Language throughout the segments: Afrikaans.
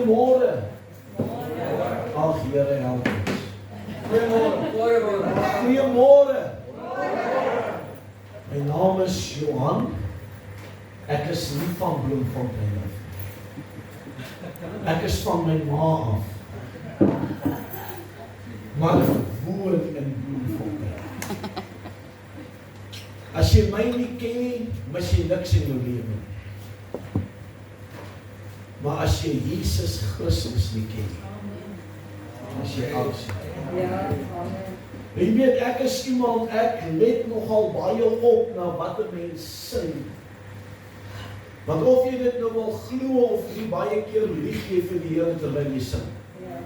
Goeiemôre. Ag, Here help ons. Goeiemôre. My naam is Johan. Ek is nie van Bloemfontein af. Ek is van my ma af. Maar ek woon in Bloemfontein. As jy my nie ken nie, mis jy niks in jou lewe. Maar as jy Jesus Christus nie ken nie, as jy alles nie. Ja, amen. Jy weet, ek is iemand, ek let nogal baie op na wat 'n mens sê. Want of jy dit nou wil glo of nie, baie keer lieg jy vir die Here terwyl jy sing. Ja.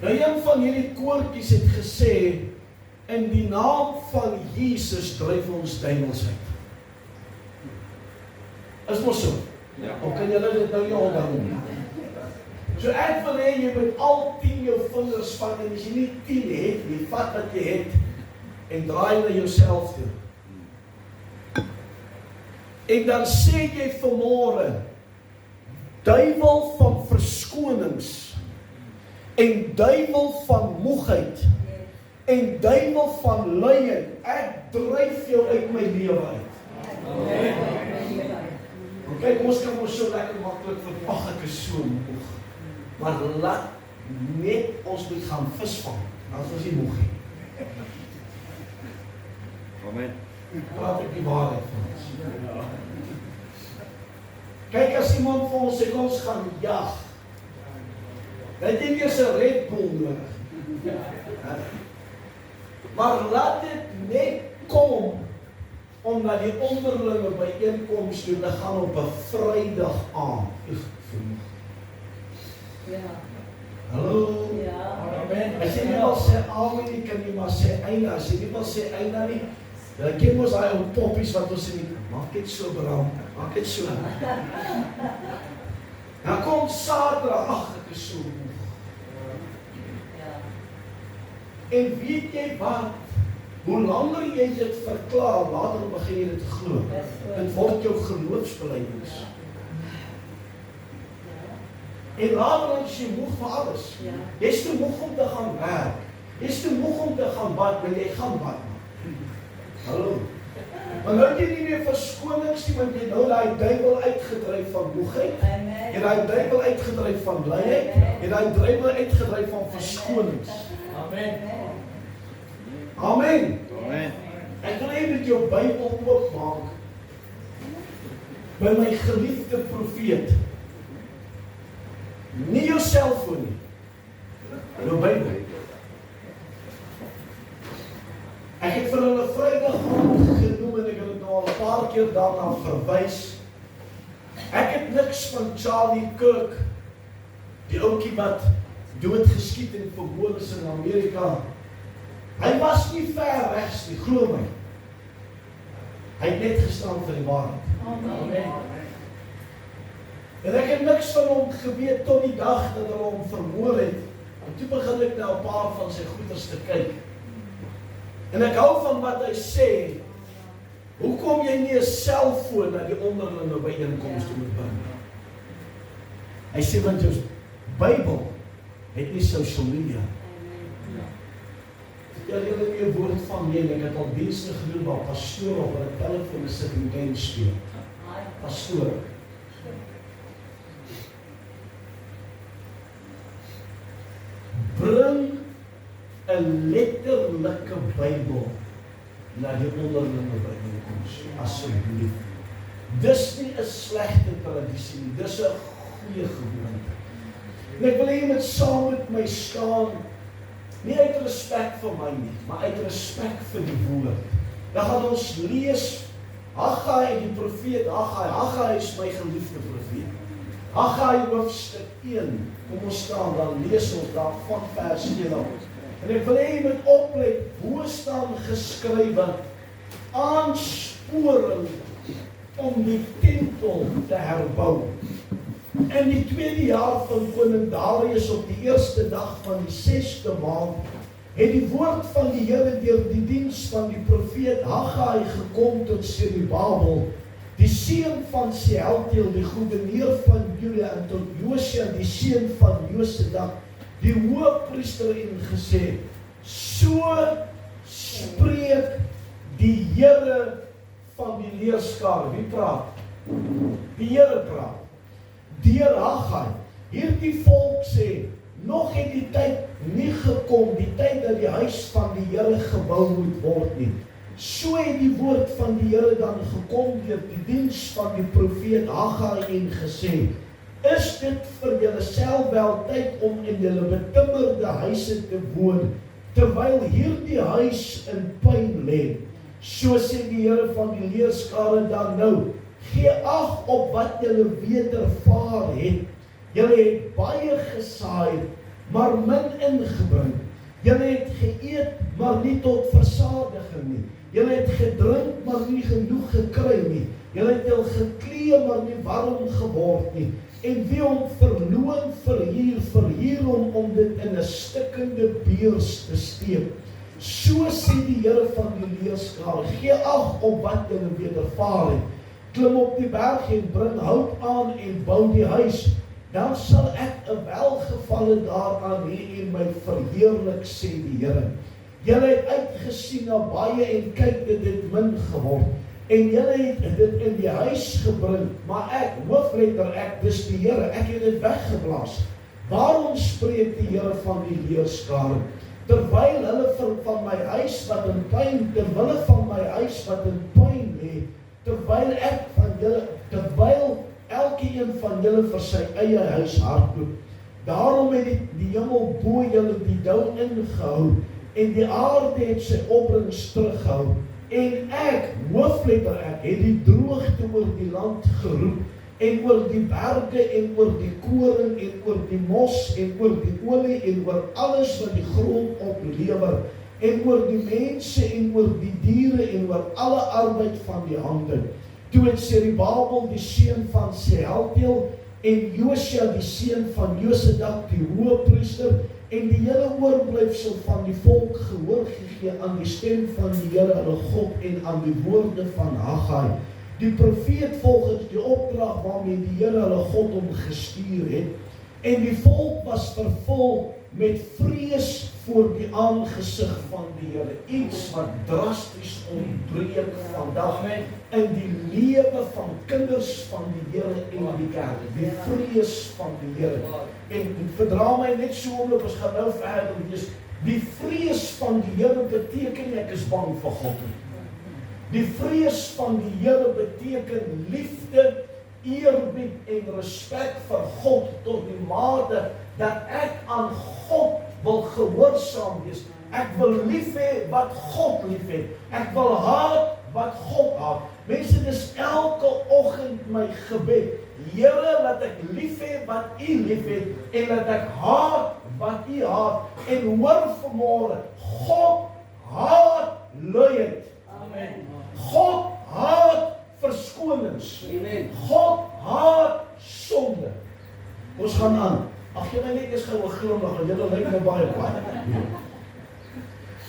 Nou een van hierdie koortjies het gesê, in die naam van Jesus dryf ons duiwels uit. Is mos so? Ja. Of kan julle dit nou nie onthou nie? So ek wil hê jy moet al 10 jou vingers vat en as jy nie 10 het nie, vat wat jy het en draai na jouself toe. En dan sê jy vanmôre, duiwel van verskonings en duiwel van moegheid en duiwel van lye, ek dryf jou uit my lewe uit. Kyk, ons kan ons so lekker maklik verpag, ek is so moeg. Maar laat net ons moet gaan visvang, as ons nie moeg nie. Amen. Praat ek die waarheid van ons. Kyk, as iemand vir ons sê, ons gaan jag, dan het jy eers 'n Red Bull nodig. Maar laat dit net kom, omdat die onderlinge byeenkoms toe te gaan op 'n Vrydag aand. Ja. Hallo. Ja. Amen. As jy nie wil sê amen nie, kan jy maar sê eina. As jy nie wil sê eina nie, dan ken ons daai ou poppies wat ons in die maak dit so braam. Maak dit so. Dan kom Saterdag, ag ek is so moeg. Ja. En weet jy wat? Hoe langer jy dit verklaar, later begin jy dit glo. Dit word jou geloofsbelijdenis. En later is jy moeg vir alles. Ja. Jy is te moeg om te gaan werk. Jy is te moeg om te gaan bad, maar jy gaan bad. Hallo. Maar nou het jy nie meer verskonings nie, want jy nou daai duiwel uitgedryf van moegheid. Jy het daai duiwel uitgedryf van blyheid. Jy het daai duiwel uitgedryf van verskonings. Amen. Amen. Amen. Ek wil hê dat jou Bybel oopmaak by my geliefde profeet. Nie jou selfoon nie. Jou Bybel. Ek het vir hulle Vrydag aand genoem en ek het dit nou al 'n paar keer daarna verwys. Ek het niks van Charlie Kirk, die ouetjie wat doodgeskiet en vermoor is in Amerika. Hy was nie ver regs nie, glo my. Hy het net gestaan vir die waarheid. Amen. En ek het niks van hom geweet tot die dag dat hulle hom vermoor het. En toe begin ek na 'n paar van sy goeders te kyk. En ek hou van wat hy sê. Hoekom jy nie 'n selfoon na die onderlinge byeenkoms toe moet bring? Hy sê want jou Bybel het nie social media. Ja, jy het nie 'n woord van nie, ek het al dienste gedoen waar pastore op hulle telefoon sit en game speel. Pastore. Bring 'n letterlike Bybel na die onderlinge byeenkoms, asseblief. Dis nie 'n slegte tradisie nie, dis 'n goeie gewoonte. En ek wil hê jy moet saam met my staan. Nie uit respek vir my nie, maar uit respek vir die woord. Dan gaan ons lees Haggai, die profeet Haggai. Haggai is my geliefde profeet. Haggai hoofstuk 1. Kom ons staan, dan lees ons daar van vers 1 af. En ek wil hê jy moet oplet, hoe staan geskrywe aansporing om die tempel te herbou. In die 2de jaar van koning Darius op die eerste dag van die 6de maand het die woord van die Here deur die diens van die profeet Haggai gekom tot Zerubabel, die seun van Sealtiel, die gouverneur van Juda, en tot Josia, die seun van Josedak, die hoëpriester, en gesê, so spreek die Here van die leerskare. Wie praat? Die Here praat. Deur Haggai. Hierdie volk sê, nog het die tyd nie gekom, die tyd dat die huis van die Here gebou moet word nie. So het die woord van die Here dan gekom deur die diens van die profeet Haggai en gesê, is dit vir julle self wel tyd om in julle betimmerde huise te woon, terwyl hierdie huis in puin lê. So sê die Here van die leerskare dan nou, gee ag op wat julle wedervaar het. Julle het baie gesaai, maar min ingebring. Julle het geëet, maar nie tot versadiging nie. Julle het gedrink, maar nie genoeg gekry nie. Julle het al geklee, maar nie warm geword nie. En wie hom verloon verhuur hom om dit in 'n stikkende beurs te steek. So sê die Here van die leerskare, gee ag op wat julle wedervaar het. Klim op die berg en bring hout aan en bou die huis. Dan sal ek 'n welgevalle daaraan hê en my verheerlik, sê die Here. Julle het uitgesien na baie en kyk, dit het min geword. En julle het dit in die huis gebring, maar ek, hoofletter ek, dis die Here, ek het dit weggeblaas. Waarom spreek die Here van die leerskare? Terwyl hulle van my huis wat in puin, terwille van my huis wat in puin lê, terwyl elkeen van julle vir sy eie huis hardloop. Daarom het die hemel bo julle die dou ingehou, en die aarde het sy opbrengs teruggehou. En ek, hoofletter ek, het die droogte oor die land geroep, en oor die berge, en oor die koring, en oor die mos, en oor die olie, en oor alles wat die grond oplewer, en oor die mense, en oor die diere, en oor alle arbeid van die hande. Toe het Serubabel, die seun van Sealtiel, en Josia, die seun van Josedak, die hoëpriester, en die hele oorblyfsel van die volk gehoor gegee aan die stem van die Here hulle God en aan die woorde van Haggai, die profeet volgens die opdrag waarmee die Here hulle God hom gestuur het. En die volk was vervul met vrees voor die aangesig van die Here. Iets wat drasties ontbreek vandag in die lewe van kinders van die Here en die kerk. Die vrees van die Here. En verdra my net so omdat ons gaan nou verder lees. Die vrees van die Here beteken ek is bang vir God. Die vrees van die Here beteken liefde, eerbied en respek vir God tot die mate dat ek aan God wil gehoorsaam wees. Ek wil lief hê wat God lief het. Ek wil haat wat God haat. Mense, dis elke oggend my gebed. Here, laat ek lief hê wat U lief het en laat ek haat wat U haat. En hoor vanmôre, God haat luiheid. Amen. God haat verskonings. Amen. God haat sonde. Ons gaan aan. Ag, jy my net eens gou 'n glimlag, want julle lyk nou baie kwaad.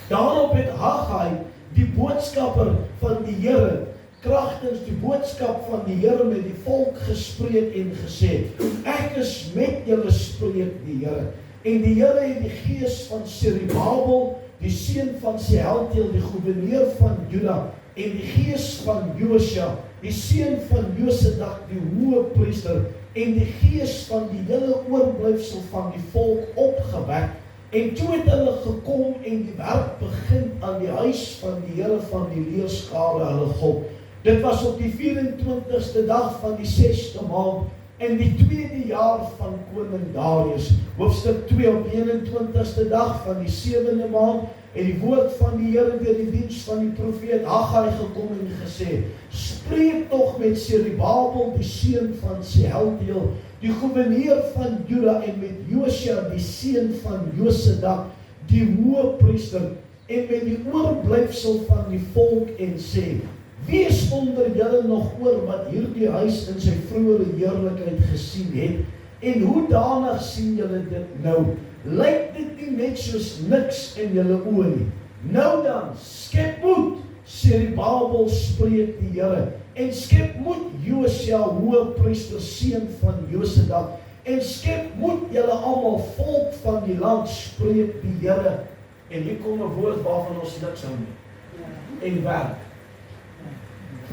Daarop het Haggai, die boodskapper van die Here, kragtens die boodskap van die Here met die volk gespreek en gesê, ek is met julle, spreek die Here. En die Here het die gees van Serubabel, die seun van Sealtiel, die gouverneur van Juda, en die gees van Josia, die seun van Josedak, die hoëpriester, en die gees van die hele oorblyfsel van die volk opgewek. En toe het hulle gekom en die werk begin aan die huis van die Here van die leerskare hulle God. Dit was op die 24ste dag van die 6de maand in die 2de jaar van koning Darius. Hoofstuk 2 op die 21ste dag van die 7de maand en die woord van die Here deur die diens van die profeet Haggai gekom en gesê, spreek tog met Serubabel, die seun van Sealtiel, die gouverneur van Juda, en met Josia, die seun van Josedak, die hoëpriester, en met die oorblyfsel van die volk, en sê, wie is onder julle nog oor wat hierdie huis in sy vroegere heerlikheid gesien het, en hoe danig sien julle dit nou? Lyk dit nie net soos niks in julle oë nie? Nou dan, skep moed, Serubabel, spreek die Here, en skep moed Josia, hoëpriester, seun van Josedak, en skep moed julle almal, volk van die land, spreek die Here. En hier kom 'n woord waarvan ons niks hou nie. En werk.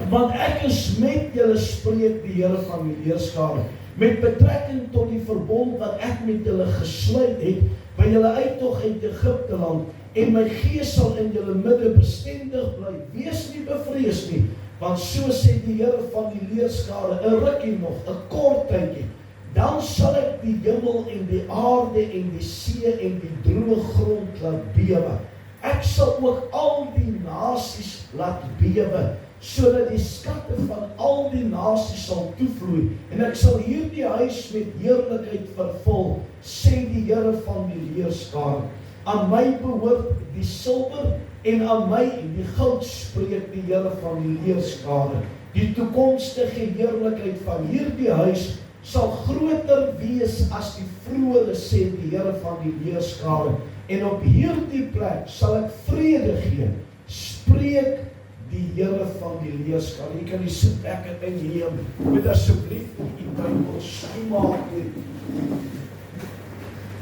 Want ek is met julle, spreek die Here van die heerskare, met betrekking tot die verbond wat ek met julle gesluit het, by julle uittog uit Egipte land, en my gees sal in julle midde bestendig bly. Wees nie bevrees nie, want so sê die Here van die leerskare, 'n rukkie nog, 'n kort tydjie, dan sal ek die hemel en die aarde en die see en die droë grond laat bewe. Ek sal ook al die nasies laat bewe, sodat die skatte van al die nasies sal toevloei, en ek sal hierdie huis met heerlikheid vervul, sê die Here van die leerskare. Aan my behoort die silwer en aan my die goud, spreek die Here van die leerskare. Die toekomstige heerlikheid van hierdie huis sal groter wees as die vroeëre, sê die Here van die leerskare. En op hierdie plek sal ek vrede gee, spreek die Here van die leerskare. Jy kan die sitplekke inneem, moet asseblief die Bybel skoonmaak.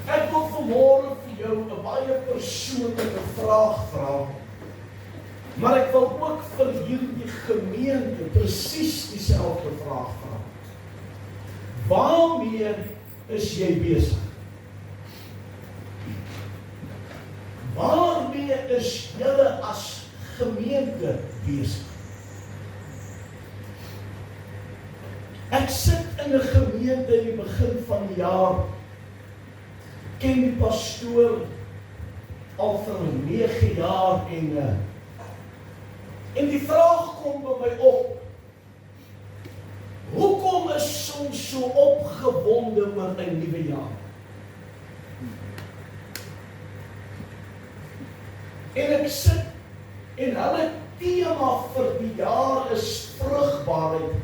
Ek wil vanmôre vir jou 'n baie persoonlike vraag vra, maar ek wil ook vir hierdie gemeente presies dieselfde vraag vra. Waarmee is jy besig? Waarmee is julle as gemeente besig? Ek sit in 'n gemeente in die begin van die jaar, ken die pastoor al vir 9 jaar en die vraag kom by my op, hoekom is ons so opgewonde oor 'n nuwe jaar? En ek sit, en hulle tema vir die jaar is vrugbaarheid.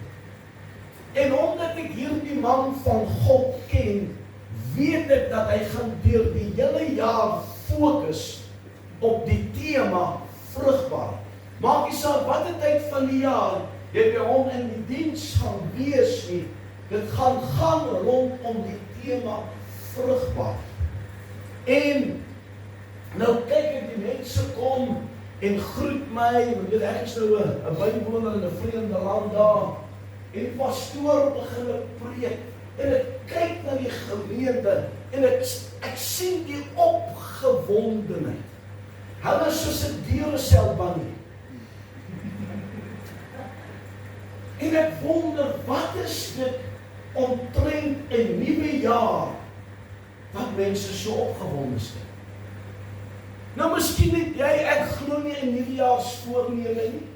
En omdat ek hierdie man van God ken, weet ek dat hy gaan deur die hele jaar fokus op die tema vrugbaarheid. Maak nie saak watter tyd van die jaar jy by hom in die diens gaan wees nie, dit gaan rondom die tema vrugbaarheid. En nou kyk ek, die mense kom en groet my, want ek is nou 'n bywoner in 'n vreemde land daar, en die pastoor begin preek, en ek kyk na die gemeente, en ek sien die opgewondenheid. Hulle is soos 'n deureselbannie. En ek wonder, wat is dit omtrent 'n nuwe jaar, wat mense so opgewonde is? Nou miskien het jy, ek glo nie in nuwejaarsvoorneme nie.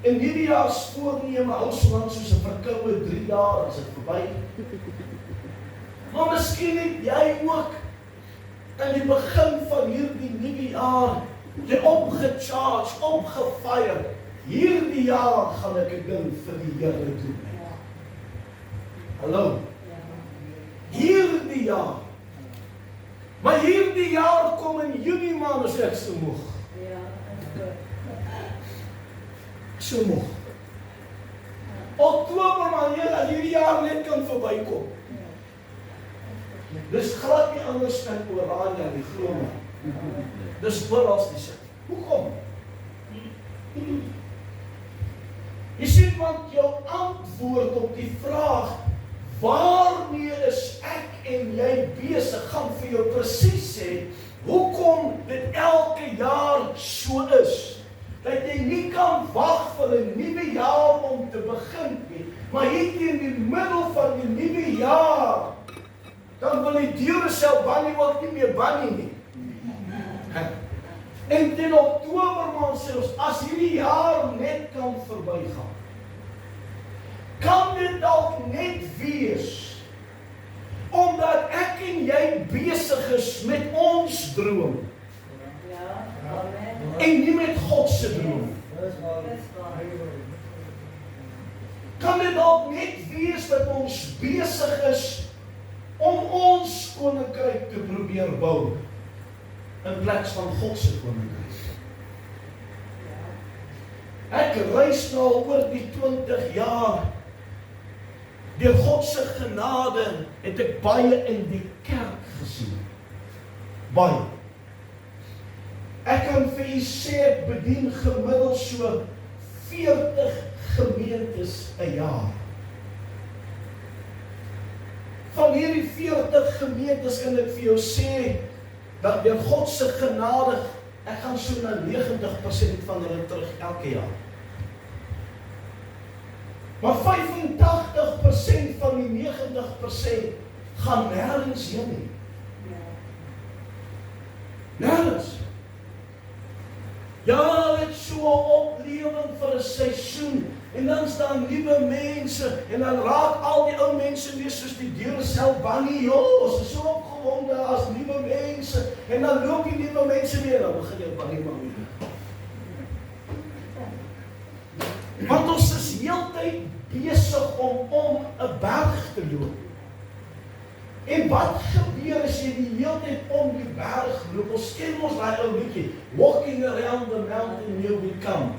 En nuwejaarsvoorneme hou so lank soos 'n verkoue 3 dae, as dit verby. Maar miskien het jy ook in die begin van hierdie nuwe jaar jy opgecharge, opgefire. Hierdie jaar gaan ek 'n ding vir die Here doen. Hallo. Hierdie jaar. Maar hierdie jaar kom in Junie maand, as ek so moeg. So moeg. Oktober maand, as hierdie jaar net kan verbykom. Dis glad nie anders in Oranje, die glo my. Dis oral dieselfde. Hoekom? Jy sien, want jou antwoord op die vraag, waarmee is ek en jy besig, gaan vir jou presies sê, hoekom dit elke jaar so is, dat jy nie kan wag vir 'n nuwe jaar om te begin nie, maar hier in die middel van die nuwe jaar, dan wil die deure self bannie ook nie meer bannie nie. En in Oktober maand sê ons, as hierdie jaar net kan verbygaan, kan dit dalk net wees, omdat ek en jy besig is met ons droom, en nie met God se droom. Kan dit dalk net wees dat ons besig is om ons koninkryk te probeer bou, in plaas van God se koninkryk. Ek reis nou oor die 20 jaar. Deur God se genade het ek baie in die kerk gesien. Baie. Ek kan vir u sê, ek bedien gemiddeld so 40 gemeentes 'n jaar. Van hierdie 40 gemeentes kan ek vir jou sê, dat deur God se genade, ek gaan so na 90% van hulle terug elke jaar. Maar 85% van die 90% gaan nêrens heen nie. Nêrens. Ja, dit so 'n oplewing vir 'n seisoen, en dan staan nuwe mense, en dan raak al die ou mense weer soos die Duracell bunny, ons is so opgewonde as nuwe mense, en dan loop die nuwe mense weer, dan begin jy bunny maar weer. Want ons is heeltyd besig om 'n berg te loop. En wat gebeur as jy die hele tyd om die berg loop? Ons ken ons daai ou liedjie, walking around the mountain you become.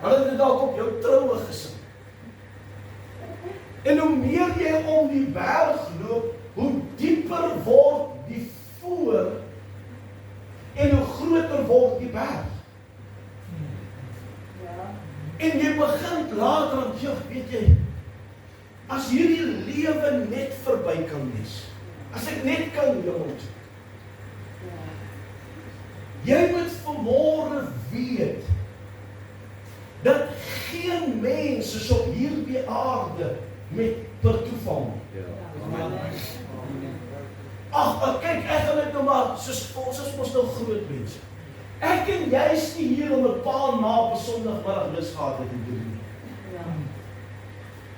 Hulle het dit dalk op jou troue gesing. En hoe meer jy om die berg loop, hoe dieper word die voor en hoe groter word die berg. En jy begin later aan jou, weet jy, as hierdie lewe net verby kan wees, as ek net kan hemel toe. Jy moet vanmôre weet, dat geen mens is op hierdie aarde met per toeval. Ag, kyk, ek gaan dit nou maar, soos ons is mos nou groot mense. Ek en jy is nie hier om 'n paar na op 'n Sondagmiddag lus gehad te doen.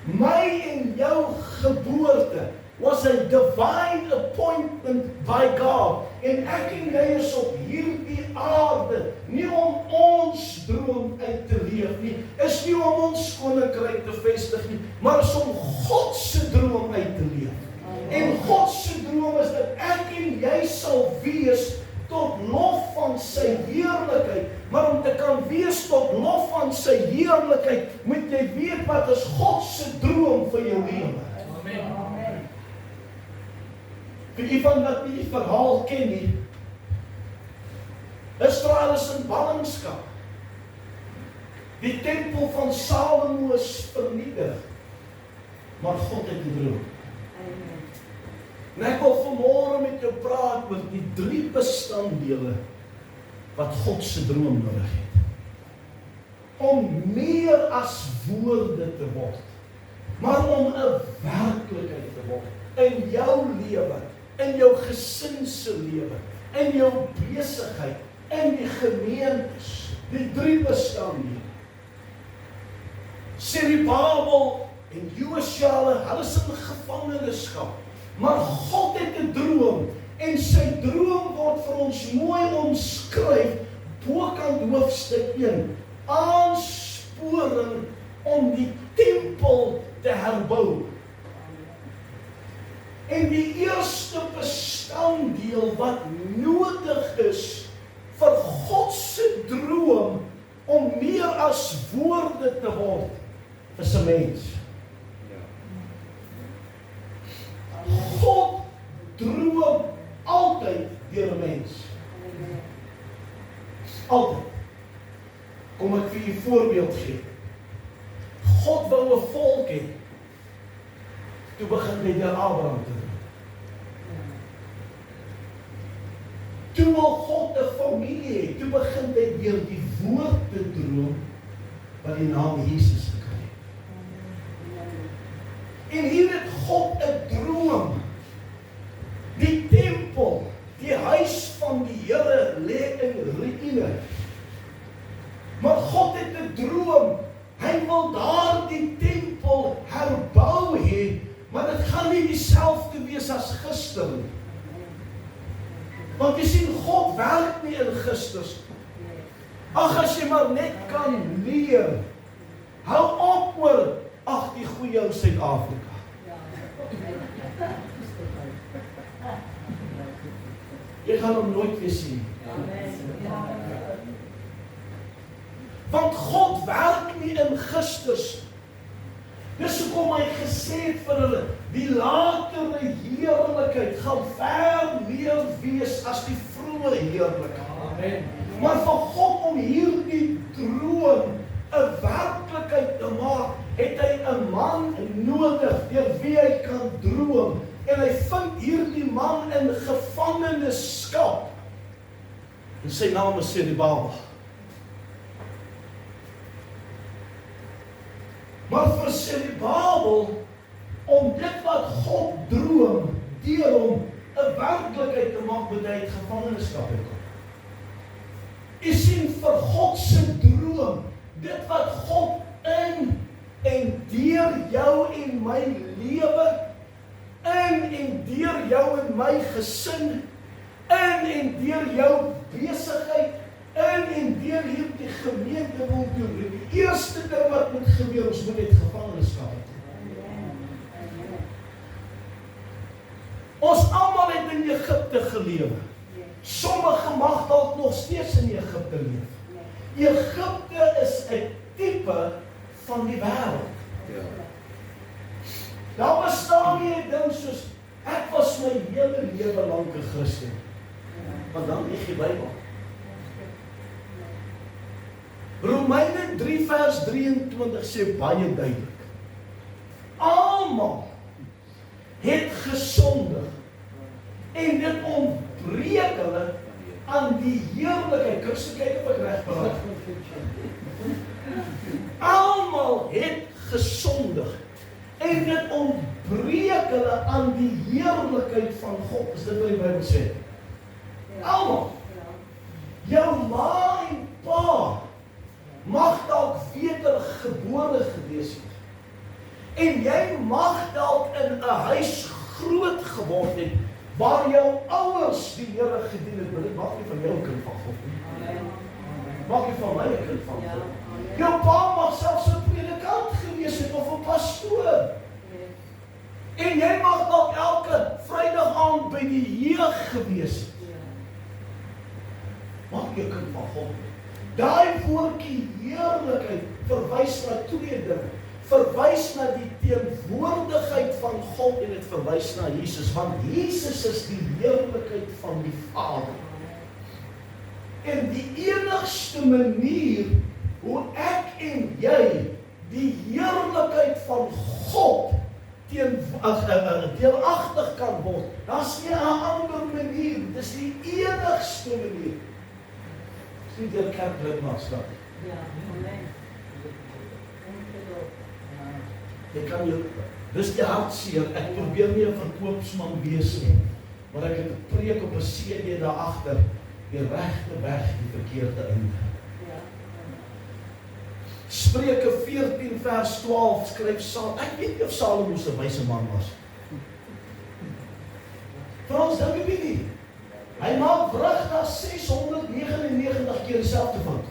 My en jou geboorte was a divine appointment by God. En ek en jy is op hierdie aarde nie om ons droom uit te leef nie, is nie om ons koninkryk te vestig nie, maar is om God se droom uit te leef. En God se droom is dat ek en jy sal wees tot lof van sy heerlikheid. Maar om te kan wees tot lof van sy heerlikheid, moet jy weet wat is God se droom vir jou lewe. Amen. Vir die van wat nie die verhaal ken nie, Israel is in ballingskap. Die tempel van Salomo is vernietig, maar God het 'n droom. En ek wil vanmôre met jou praat oor die 3 bestanddele wat God se droom nodig het. Om meer as woorde te word, maar om 'n werklikheid te word in jou lewe, in jou gesin se lewe, in jou besigheid, in die gemeentes, die 3 bestanddele. Serubabel en Josua, hulle is in gevangenskap. Maar God het 'n droom, en sy droom word vir ons mooi omskryf bokant hoofstuk 1. Aansporing om die tempel te herbou. En die eerste bestanddeel wat nodig is vir God se droom om meer as woorde te word, is 'n mens. God droom altyd deur 'n mens. Altyd. Kom ek vir u 'n voorbeeld gee. God wou 'n volk hê. Toe begin hy deur Abraham te droom. Toe wil God 'n familie hê. Toe begin hy deur die woord te droom wat die naam Jesus gekry het. En hier het God 'n droom. Die tempel, die huis van die Here lê in ruïne. Maar God het 'n droom. Hy wil daardie tempel herbou hê, maar dit gaan nie dieselfde wees as gister nie. Want jy sien, God werk nie in gisters. Ag, as jy maar net kan leer. Hou op oor, ag, die goeie ou Suid-Afrika. Jy gaan hom nooit weer sien. Want Want God werk nie in gisters. Dis hoekom hy gesê het vir hulle, die latere heerlikheid gaan ver meer wees as die vroeë heerlikheid. Amen. Maar vir God om hierdie droom 'n werklikheid te maak, het hy 'n man nodig deur wie hy kan droom. En hy vind hierdie man in gevangenskap. En sy naam is Serubabel. Maar vir Serubabel, om dit wat God droom, deur hom 'n werklikheid te maak, moet hy uit gevangenskap kom. U sien, vir God se droom, dit wat God in en deur jou en my lewe, in en deur jou en my gesin, in en deur jou besigheid, in en deur hierdie gemeente wil doen. Die eerste ding wat moet gebeur, ons moet net gevangenskap hê. Ons almal het in Egipte gelewe. Sommige mag dalk nog steeds in Egipte leef. Egipte is 'n tipe van die wêreld. Daar bestaan nie 'n ding soos, ek was my hele lewe lank 'n Christen. Want dan lees jy Bybel. Romeine 3 vers 23 sê baie duidelik. Almal het gesondig en dit ontbreek hulle aan die heerlikheid. Christus, kyk of ek reg praat. Almal het gesondig en dit ontbreek hulle aan die heerlikheid van God. Is dit wat die Bybel sê? Almal. Jou ma en pa mag dalk wedergebore gewees het. En jy mag dalk in 'n huis groot geword het waar jou ouers die Here gedien het. Maar dit mag nie van jou 'n kind van God nie. Mag nie van my 'n kind van God. Jou pa mag selfs 'n predikant gewees het of 'n pastoor. En jy mag dalk elke Vrydag aand by die jeug gewees het. Mag jy 'n kind van God nie. Daai woordjie heerlikheid verwys na twee dinge. Verwys na die teenwoordigheid van God en dit verwys na Jesus, want Jesus is die heerlikheid van die Vader. En die enigste manier hoe ek en jy die heerlikheid van God deelagtig kan word, daar's nie 'n ander manier, dis die enigste manier. Dis nie deur kerklidmaatskap. Ja, amen. Jy kan jou, dis die hartseer, ek probeer nie 'n verkoopsman wees nie, maar ek het 'n preek op 'n CD daar agter, die regte weg, die verkeerde einde. Spreuke 14 vers 12 skryf Salomo, ek weet nie of Salomo 'n wyse man was. Frans, dink ek nie. Hy maak vrug na 699 keer dieselfde fout.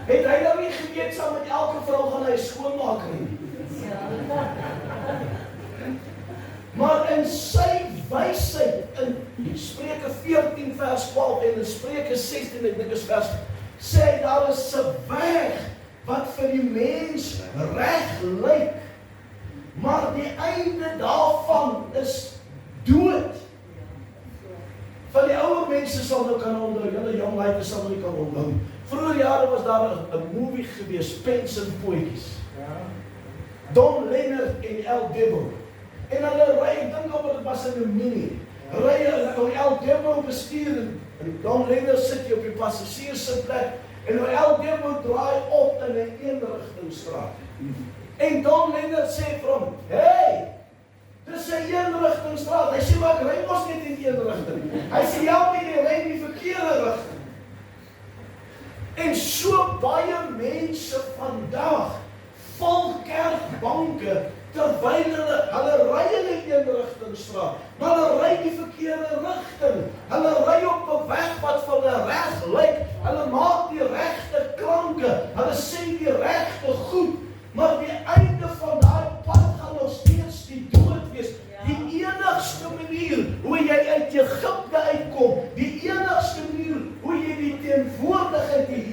Het hy nou nie geweet saam met elke vrou gaan hy skoonmaak nie? Maar in sy wysheid, in Spreuke 14 vers 12 en in Spreuke 16, ek dink is vers, sê hy daar is 'n weg wat vir die mens reg lyk, maar die einde daarvan is dood. Van die ouer mense sal nou kan onthou, julle jong laites sal nou nie kan onthou. Vroeger jare was daar 'n movie gewees, Pens en Poetjies. Don Leonard en El Debo. En hulle ry, ek dink op dit was in 'n mini. Ry hulle El Debo bestuur en Don Leonard sit hier op die passasierssitplek en El Debo draai op in 'n eenrigtingstraat. En Don Leonard sê vir hom, "Hey, dis 'n eenrigtingstraat." Hy sê, "Maar ek ry mos net in een rigting." Hy sê, "Ja, maar jy ry in die verkeerde rigting." En so baie mense vandag vul kerkbanke terwyl hulle ry in 'n eenrigtingstraat, maar hulle ry die verkeerde rigting. Hulle ry op 'n weg wat vir hulle reg lyk. Hulle maak die regte klanke. Hulle sê die regte goed, maar die einde van daai pad gaan nog steeds die dood wees. Die enigste manier hoe jy uit Egipte uitkom, die enigste manier hoe jy die teenwoordigheid, die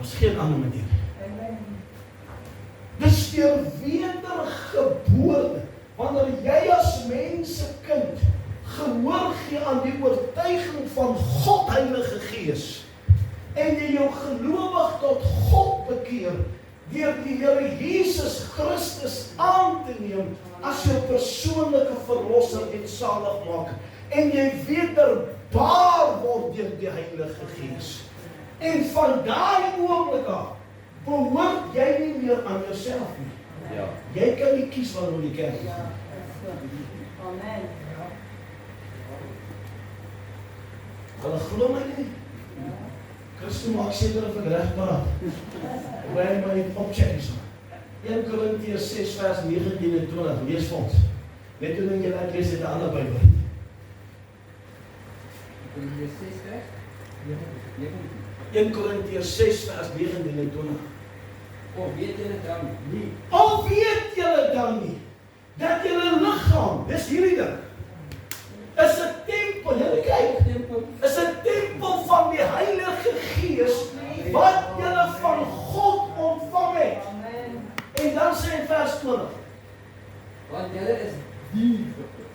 Daar's geen ander manier. Amen. Dis deur wedergeboorte. Wanneer jy as mens se kind gehoor gee aan die oortuiging van God Heilige Gees en jy jou gelowig tot God bekeer deur die Here Jesus Christus aan te neem as jou persoonlike verlosser en saligmaker en jy wederbaar word deur die Heilige Gees. En van daai oomblik af behoort jy nie meer aan jouself nie. Ja. Jy kan nie kies wanneer jy kerk Ja, gaan. that's good. Amen. Hulle glo my nie. Christus maak seker of ek reg praat. Wanneer my opcheck is. 1 Korintiërs 6 vers 19 en 20, lees vir ons. Net hoe jy laat lees in 'n ander Bybel. Kun jy sê reg? 1 Korintiërs 6 vers 19 en 20. Of weet jy dit dan nie? Al weet julle dan nie dat julle liggaam, dis hierdie ding, is 'n tempel, julle kyk, is 'n tempel van die Heilige Gees wat julle van God ontvang het. Amen. En dan sê in vers 20, Want julle is die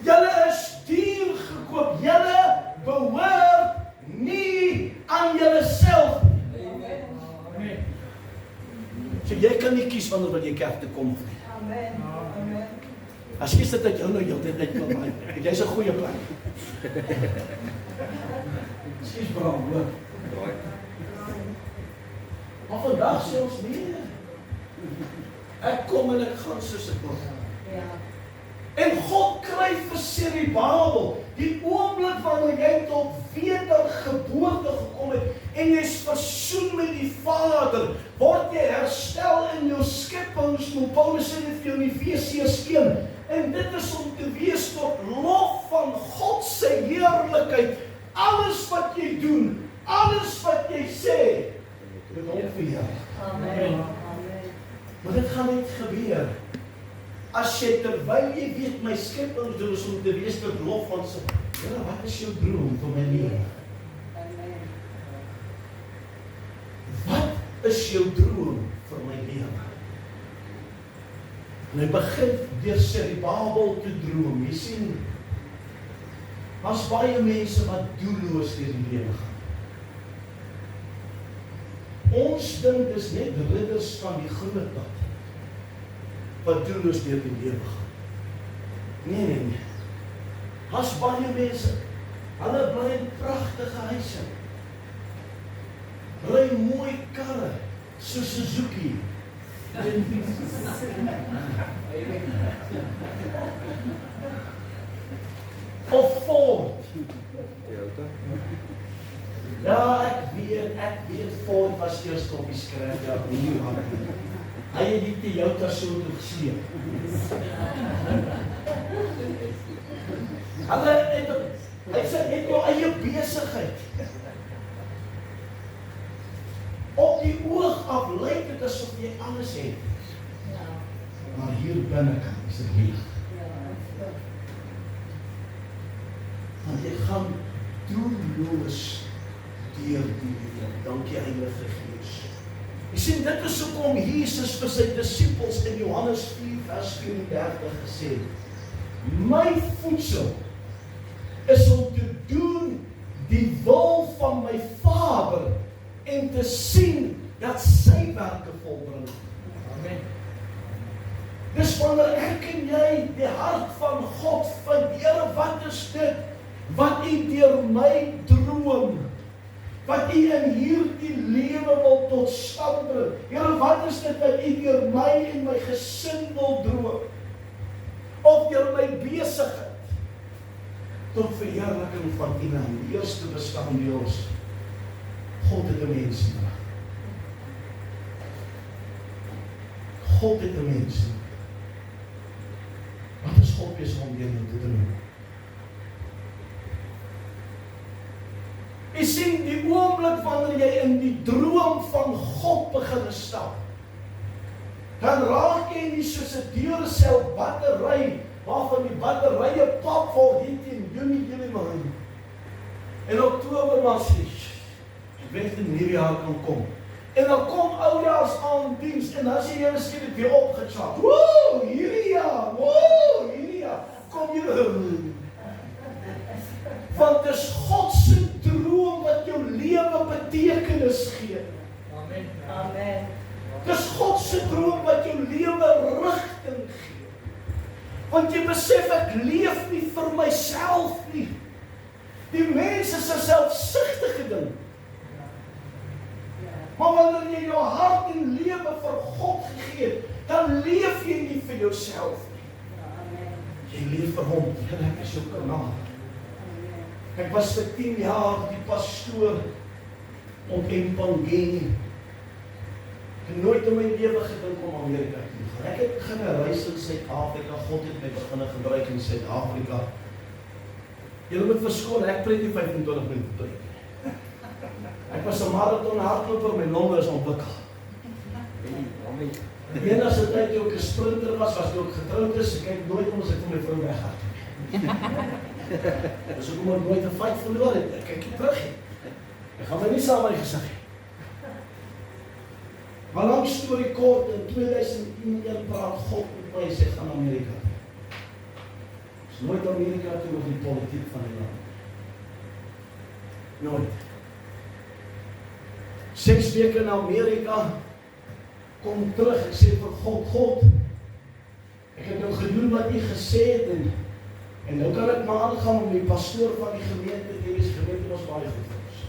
julle is duur gekoop, julle behoort nie aan julleself nie. Amen. Amen. So jy kan nie kies wanneer wat jy kerk toe kom of nie. Amen. Amen. As jy sit uit jou nou heeltyd uit van my, jy's 'n goeie plek. Skies bram, hoor. Maar vandag sê ons nee. Ek kom en ek gaan soos ek wil. Ja. En God kry vir Serubabel die oomblik wanneer jy tot wedergeboorte gekom het en jy's versoen met die Vader, word jy herstel in jou skepping, soos Paulus sê dit vir jou in Efesiërs 1. En dit is om te wees tot lof van God se heerlikheid. Alles wat jy doen, alles wat jy sê, dit hom verheerlik. Amen. Amen. Maar dit gaan net gebeur as jy terwyl jy weet my skepingsdoel is om te wees tot lof van sy. Here, wat is jou droom vir my lewe? Amen. Wat is jou droom vir my lewe? En hy begin deur Serubabel te droom. Jy sien, daar's baie mense wat doelloos deur die lewe gaan. Ons dink dis net ridders van die groot pad wat doelloos deur die lewe gaan. Nee. Daar's baie mense, hulle bly in pragtige huise. Ry mooi karre, so Suzuki. Of Ford. Ja, ek weet Ford was eers op die skrap, ja, nie hard. Hy het die Toyota so toe gesleep. Hulle hy sê het jou eie besigheid. Op die oog af lyk dit asof jy alles het. Ja. Maar hier binnekant is dit leeg. Ja. Want jy gaan doelloos deur die lewe. Dankie Heilige Gees. Jy sien, dit is hoekom Jesus vir sy disippels in Johannes 4 vers 34 gesê het, my voedsel is om te doen die wil van my Vader en te sien dat sy werke volbring. Amen. Dis wanneer ek en jy die hart van God vind, Here, wat is dit wat U deur my droom, wat U in hierdie lewe wil tot stand bring? Here, wat is dit wat U deur my en my gesin wil droom? Of deur my besigheid? Tot verheerliking van U naam. Die eerste bestaan by ons. God het 'n mens nodig. God het 'n mens nodig. Wat is God besig om deur jou te doen? Jy sien, die oomblik wanneer jy in die droom van God begin stap, dan raak jy nie soos 'n Duracell battery, waarvan die batterye pap vol hier teen Junie maand. En Oktober maar sê, ek weet die nuwe jaar kan kom. En dan kom oujaarsaanddiens en dan sê jy miskien dit weer opgechat. Woe, hierdie jaar, woe, hierdie jaar. Kom jy. Want dis God se droom wat jou lewe betekenis gee. Amen. Amen. Dis God se droom wat jou lewe rigting gee. Want jy besef ek leef nie vir myself nie. Die mens is 'n selfsugtige ding. Maar wanneer jy jou hart en lewe vir God gegee het, dan leef jy nie vir jouself nie. Amen. Jy leef vir hom. Here, ek is jou kanaal. Ek was vir 10 jaar die pastoor op Empangeni. Ek het nooit in my lewe gedink om Amerika toe te gaan. Ek het begin reis in Suid-Afrika. God het my begin gebruik in Suid-Afrika. Julle moet verskoon, ek preek nie 25 minute preek. Ek was 'n marathon hardloper, my longe is ontwikkel. Amen. Die enigste tyd toe ek 'n sprinter was toe ek getroud is. Ek kyk nooit om as ek vir my vrou weghardloop. Dis hoekom ek nooit 'n fight verloor het. Ek kyk nie terug nie. Ek gaan my nie saam met my gesig nie. Maar lang storie kort, in 2001 praat God met my en sê gaan Amerika. Dis nooit Amerika toe oor die politiek van die land. Nooit. 6 weke in Amerika, kom terug, ek sê vir God, ek het nou gedoen wat U gesê het en nou kan ek maar aangaan om die pastoor van die gemeente, die gemeente was baie goed vir ons.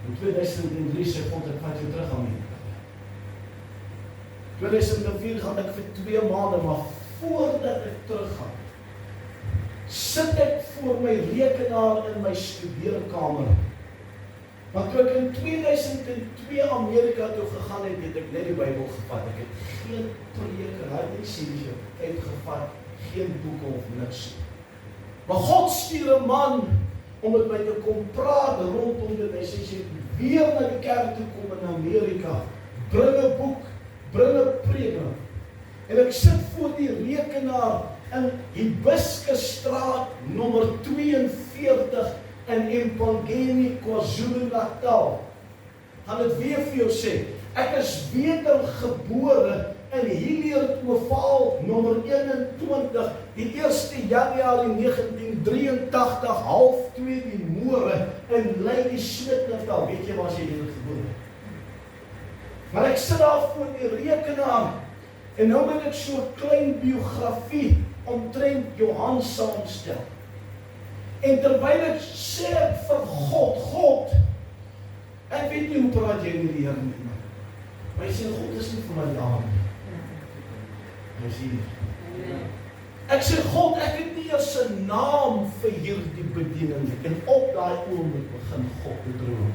In 2003 sê God, ek vat jou terug Amerika. 2004 gaan ek vir 2 maande, maar voordat ek teruggaan, sit ek voor my rekenaar in my studeerkamer. Want toe ek in 2002 Amerika toe gegaan het, het ek net die Bybel gevat. Ek het geen preke, hy het nie series uitgevat, geen boeke of niks. Maar God stuur 'n man om met my te kom praat rondom dit. Hy sê, weer na die kerk toe kom in Amerika, bring 'n boek, bring 'n preek. En ek sit voor die rekenaar in Hibiscusstraat nommer 42 in Empangeni, KwaZulu-Natal. Gaan dit weer vir jou sê, ek is wedergebore in Hilliard Ovaal nommer 21, die 1 Januarie 1983, 1:30 die môre in Ladysmith, Natal. Weet jy waar is jy wedergebore? Maar ek sit daar voor die rekenaar en nou moet ek so 'n klein biografie omtrent Johan saamstel. En terwyl ek sê vir God, ek weet nie hoe praat jy met die Here nie, maar hy sê God is nie vir my daar nie. Hy sê ek sê God, ek het nie eers 'n naam vir hierdie bediening nie. En op daai oomblik begin God te droom.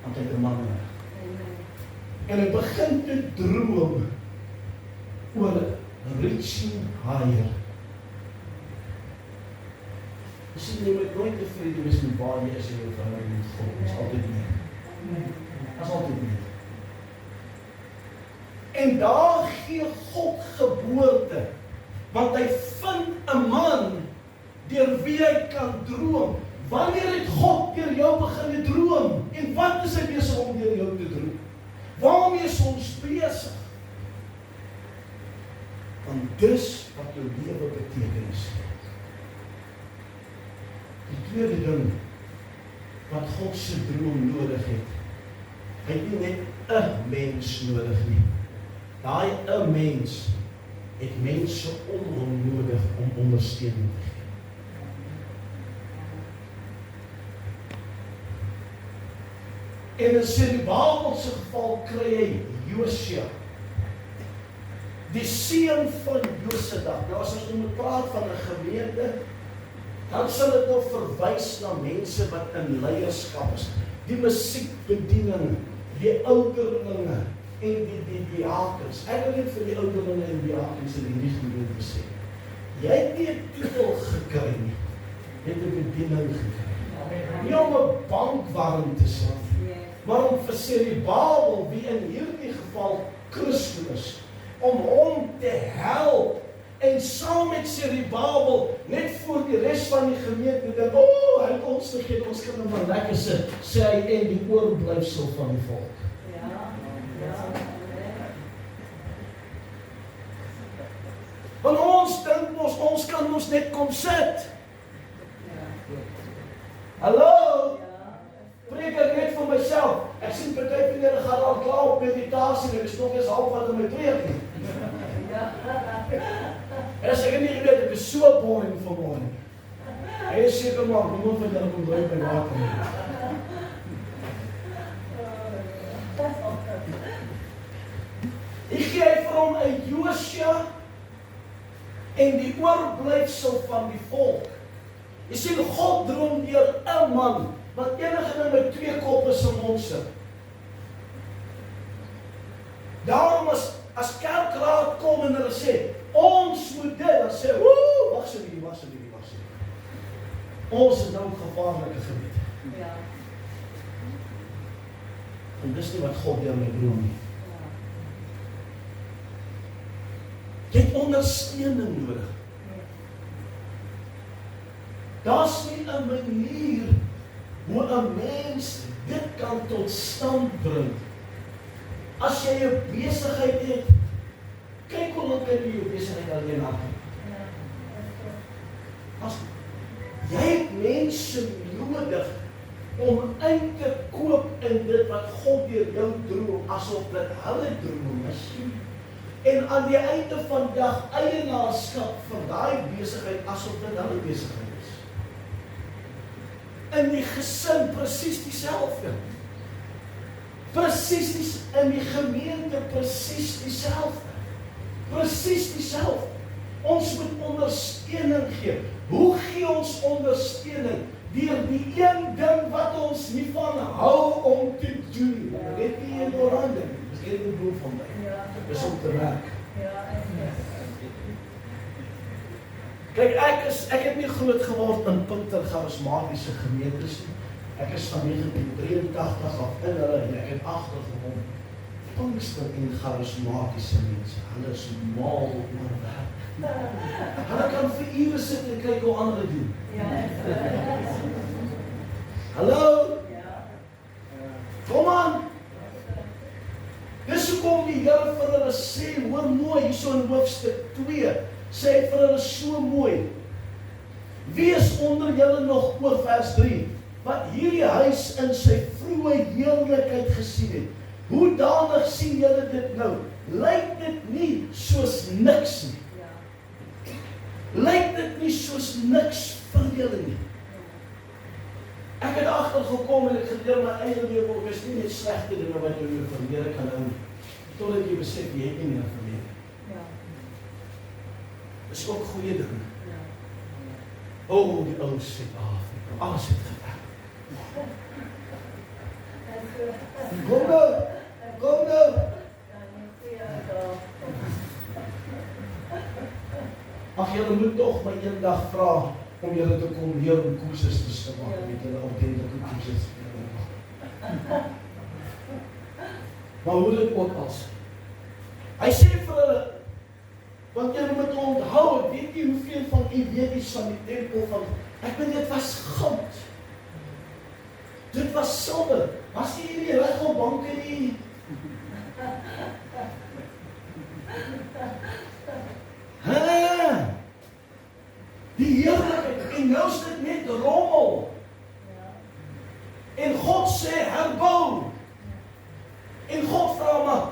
Want hy het 'n man nodig. En hy begin te droom oor reaching higher. Jy sien, jy moet nooit tevrede wees met waar jy is in jou verhouding met God. Dit is altyd meer. Dit is altyd meer. En daar gee God geboorte, want hy vind 'n man deur wie hy kan droom. Wanneer het God deur jou begin droom? En wat is hy besig om deur jou te droom? Waarmee is ons besig? Want dis wat jou lewe betekenis het. Die tweede ding wat God se droom nodig het, hy het nie net 'n mens nodig nie. Daai 'n mens het mense om hom nodig om ondersteuning te gee. En in Serubabelse geval kry hy Josia, die seun van Josedak. Nou as ons moet praat van 'n gemeente, dan sal dit nou verwys na mense wat in leierskap is. Die musiekbediening, die ouderlinge en die diakens. Ek wil net vir die ouderlinge en diakens in hierdie gemeente sê, jy het nie 'n titel gekry nie, jy het 'n bediening gekry. Nie om 'n bank warm te sit, maar om vir Serubabel, wie in hierdie geval Christus, om hom te help en saam met Serubabel, net voor die res van die gemeente, dink, hy het ons vergeet, ons kan hom maar lekker sit, sê hy, en die oorblyfsel van die volk. Want ons dink ons kan ons net kom sit. Hallo? Preek ek net vir myself. Ek sien party kinders gaan al klaar op meditasie, en ek is nog eens halfpad in my preek nie. En as ek nie geweet, ek is so boring vanmorgen. Hy is seker maar, niemand van julle kom bly by water nie. Ek gee vir hom uit Josua en die oorblyfsel van die volk. Jy sien, God droom deur 'n man wat enige ding met 2 koppe se mond sit. Daarom as kerkraad kom en hulle sê, ons moet dit, dan sê, wag so bietjie. Ons is nou op gevaarlike gebied. En dis nie wat God deur my droom nie. Jy het ondersteuning nodig. Daar's nie 'n manier hoe 'n mens dit kan tot stand bring. As jy 'n besigheid het, kyk hoe lank kan jy jou besigheid alleen aan. As jy het mense nodig om in te koop in dit wat God deur jou droom, asof dit hulle droom is. En aan die einde van dag eienaarskap van daai besigheid asof dit hulle besigheid is. In die gesin presies dieselfde. In die gemeente presies dieselfde. Presies dieselfde. Ons moet ondersteuning gee. Hoe gee ons ondersteuning? Deur die een ding wat ons nie van hou om te doen. Net nie in oranje. Dis geen bedoel van my. Dis om te werk. Kyk, ek het nie groot geword in Punter charismatiese gemeentes nie. Ek is van 1983 af in hulle en ek het agtergekom. Pinkster en charismatiese mense, hulle is mal oor werk. Hulle kan vir ure sit en kyk hoe ander doen. Hallo? Kom aan! Dis hoekom die Here vir hulle sê, hoor mooi, hierso in hoofstuk 2, sê hy vir hulle so mooi. Wees onder julle nog oor vers 3, wat hierdie huis in sy vroeë heerlikheid gesien het. Hoe danig sien julle dit nou? Lyk dit nie soos niks nie? Lyk dit nie soos niks vir julle nie? Ek het agtergekom en ek gedeel my eie lewe op, is nie net slegte dinge wat jy verlede kan hou, totdat jy besef, jy het nie meer verlede. Dis ook goeie dinge. Die ou Suid-Afrika, alles het gewerk. Kom nou! Ag, julle moet tog my eendag vra om julle te kom leer om kursus te maak, met julle ordentlike kursus. Maar hoe dit ook als. Hy sê vir hulle, want julle moet onthou, weet jy hoeveel van u weet iets van die tempel van, ek weet dit was goud. Dit was silwer. Was nie hierdie reggelbanke nie? Die heerlikheid, en nou is dit net rommel. En God sê, herbou. En God vra maar,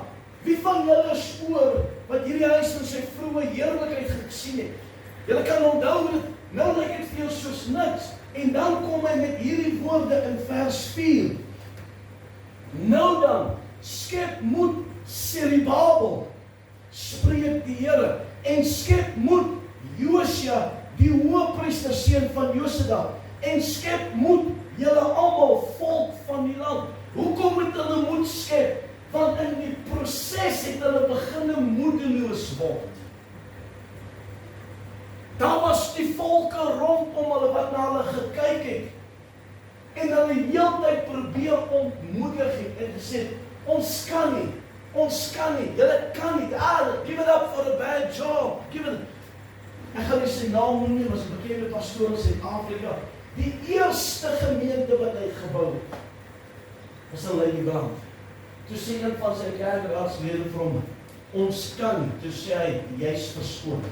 wie van julle spoor, wat hierdie huis in sy vroeë heerlikheid gesien het? Julle kan onthou dit, nou lyk dit vir jou soos niks. En dan kom hy met hierdie woorde in vers 4. Nou dan, skep moed Serubabel, spreek die Here, en skep moed Josua, die hoëpriester seun van Joseda, en skep moed julle almal volk van die land. Hoekom moet hulle moed skep? Want in die proses het hulle begin moedeloos word. Daar was die volke rondom hulle wat na hulle gekyk het, en hulle heeltyd probeer ontmoedig het en gesê, ons kan nie, julle kan nie, give it up for a bad job, Ek gaan nie sy naam noem nie, was 'n bekende pastoor in Suid-Afrika. Die eerste gemeente wat hy gebou het, was in Ladybrand. Toe sê een van sy kerkraadslede vir hom, ons kan nie. Toe sê hy, jy's verskoon.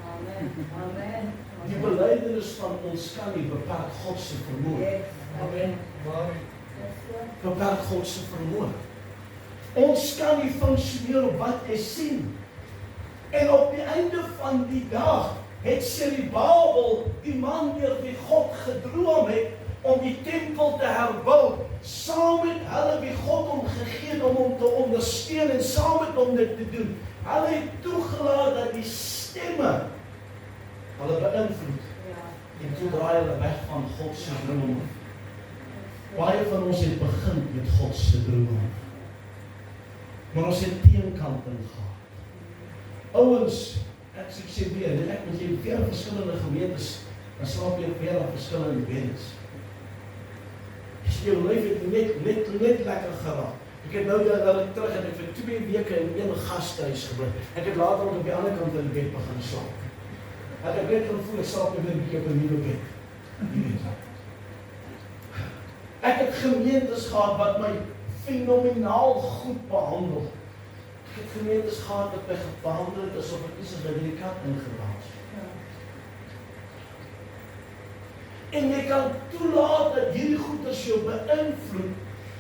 Amen. Amen. Die belydenis van ons kan nie beperk God se vermoë. Yes. Amen. Amen. Yes, Lord. Beperk God se vermoë. Ons kan nie funksioneer op wat hy sien. En op die einde van die dag het Serubabel, die man deur wie God gedroom het om die tempel te herbou, saam met hulle wie God hom gegee het om hom te ondersteun en saam met hom dit te doen. Hulle het toegelaat dat die stemme hulle beïnvloed Ja. en toe draai hulle weg van God se droom. Baie van ons het begin met God se droom. Maar ons het teenkanting gehad. Ouens, ek sê weer, ek moet jy weer verskillende gemeentes, dan slaap jy weer op verskillende beddens. Jou lyf het net lekker geraak. Ek het nou dat ek terug en ek vir 2 weke in een gastehuis gebly. Ek het later op die ander kant van die bed begin slaap. Ek het net gevoel, ek slaap weer 'n bietjie op 'n nuwe bed. Ek het gemeentes gehad wat my fenomenaal goed behandel. Ek het gemeentes gehad wat my behandel het asof ek iets in die kat ingelaat is. En jy kan toelaat dat hierdie goeders jou beïnvloed.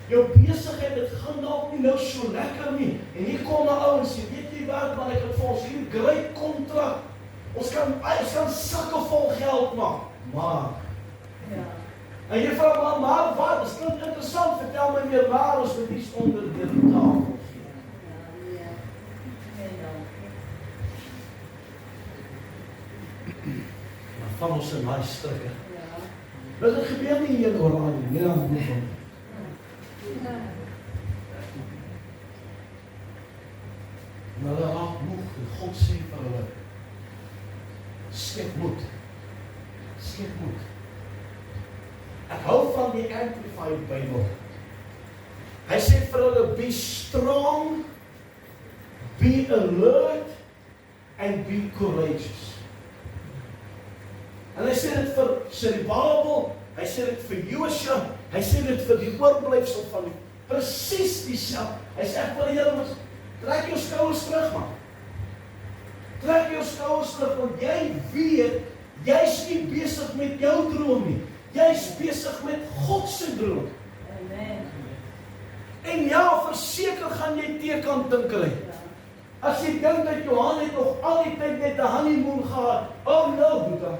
Jou besigheid, dit gaan dalk nie nou so lekker nie. En hier kom 'n ou en sê, weet jy wat, man, ek het vir ons hier 'n great kontrak. Ons kan sakke vol geld maak. Maar Ja. en jy vra maar wat? Dit klink interessant, vertel my meer waar ons met iets onder die tafel gee. Ja. Ja. Dan van ons in daai strikke. Ja. Maar dit gebeur nie hier in Oranje, nie aan die van. En hulle raak moeg en God sê vir hulle, skep moed. Skep moed. Ek hou van die Amplified Bible. Hy sê vir hulle, be strong, be alert, and be courageous. En hy sê dit vir Serubabel, hy sê dit vir Josua, hy sê dit vir die oorblyfsel van die, presies dieselfde. Hy sê, ek wil julle moet, trek jou skouers terug, man. Trek jou skouers terug, want jy weet, jy's nie besig met jou droom nie. Jy's besig met God se droom. Amen. En ja, verseker gaan jy teekanting kry. As jy dink dat Johan het nog al die tyd net 'n honeymoon gehad, oh no, Boeta.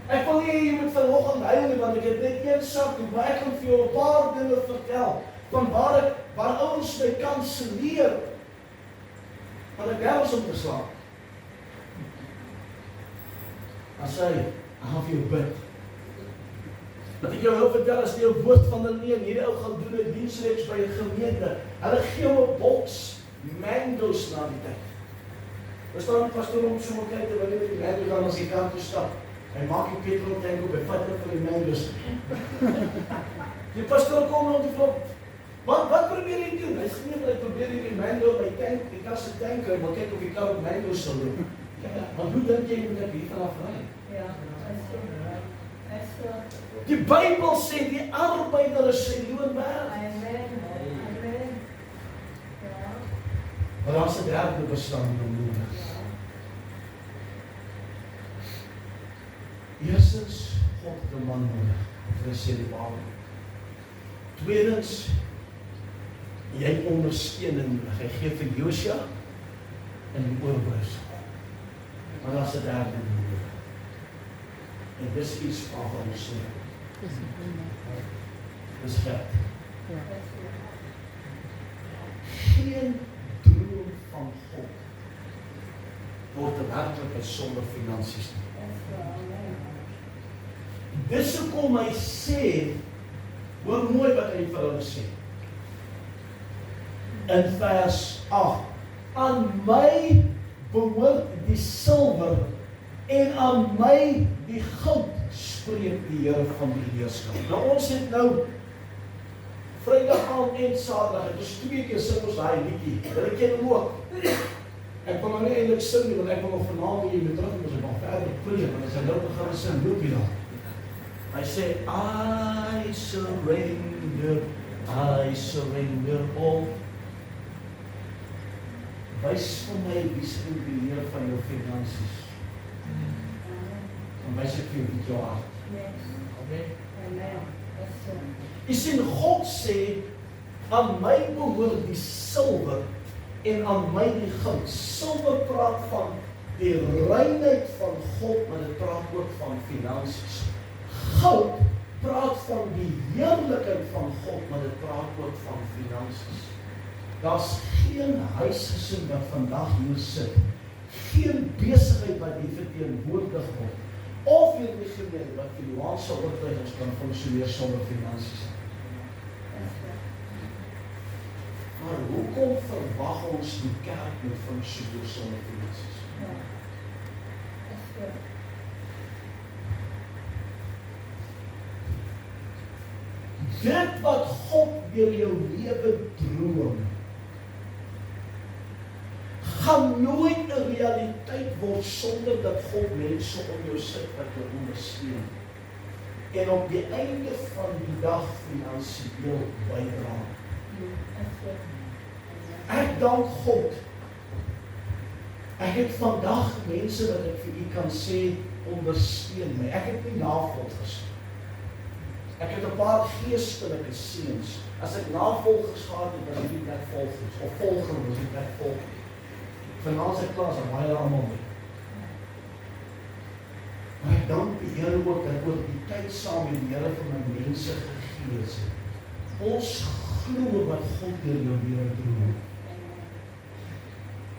Ek wil nie jy moet vanoggend huil nie, want ek het net een sak, maar ek kan vir jou 'n paar dinge vertel, van waar ouens my kanselleer, want ek wel om te slaap. Dan sê hy, ek gaan vir jou bid. Dat ek jou wil vertel, as jy 'n woord van 'n leuen, hierdie ou gaan doen 'n diensreeks by 'n gemeente, hulle gee hom 'n boks mangoes na die tyd. Ons staan die pastoor om so kyk, en wanneer die mangoes dan as die kant toe stap, hy maak die petrol tank op, hy vat vir die mangoes. Die pastoor kom om te vra, wat probeer jy doen? Hy sê, nee, ek probeer die mango by tank, die kar se tank, maar kyk of die kar op mangoes sal loop. Want hoe dink jy moet ek hier vanaf ry? Ja. Is so. Die Bybel sê die arbeider is sy loon werd. Amen. Amen. Ja. Maar daar's 'n derde bestand nodig. Eerstens, God het 'n man nodig vir sy Serubabel. Tweedens, jy ondersteuning nodig. Hy gee vir Josua in die oorblyfsel. Maar daar's 'n derde nodig. En dis iets van ons sê. Dis geld. Geen droom van God word 'n werklikheid sonder finansies nie. Dis hoekom hy sê, hoor mooi wat hy vir hulle sê. In vers 8, aan my behoort die silwer en aan my die goud, spreek die Here van die heerskap. Nou ons het nou Vrydag aand en Saterdag, dit is 2 keer sing ons daai liedjie. Hulle ken hom ook. Ek wil nou nie eintlik sing nie, want ek wil nog vanaand hier met terug, ons het nog verder preek, want as hy nou begin sing, loop hy daar. Hy sê, I surrender all. Wys vir my wie is in beheer van jou finansies. En wys ek vir jou met jou hart. Amen. Yes, sir. Jy sien, God sê, aan my behoort die silwer en aan my die goud. Silwer praat van die reinheid van God, maar dit praat ook van finansies. Goud praat van die heerlikheid van God, maar dit praat ook van finansies. Daar's geen huisgesin wat vandag hier sit, geen besigheid wat hier verteenwoordig word, of hier die gemeente wat vir Johanse oortuigings kan funksioneer sonder finansies. Maar hoekom verwag ons die kerk moet funksioneer sonder finansies? Dit wat God deur jou lewe droom, gaan nooit 'n realiteit word sonder dat God mense om jou sit wat jou ondersteun. En op die einde van die dag finansiëel bydra. Ek dank God. Ek het vandag mense wat ek vir u kan sê ondersteun my. Ek het nie navolgers. Ek het 'n paar geestelike seuns. As ek navolgers gehad het, was ek nie net volgers of volger was ek net volger. Vanaand se klas, dan baie almal mee. Maar ek dank die Here ook dat oor die tyd saam met die Here vir my mense gegee is. Ons glo wat God deur jou lewe doen.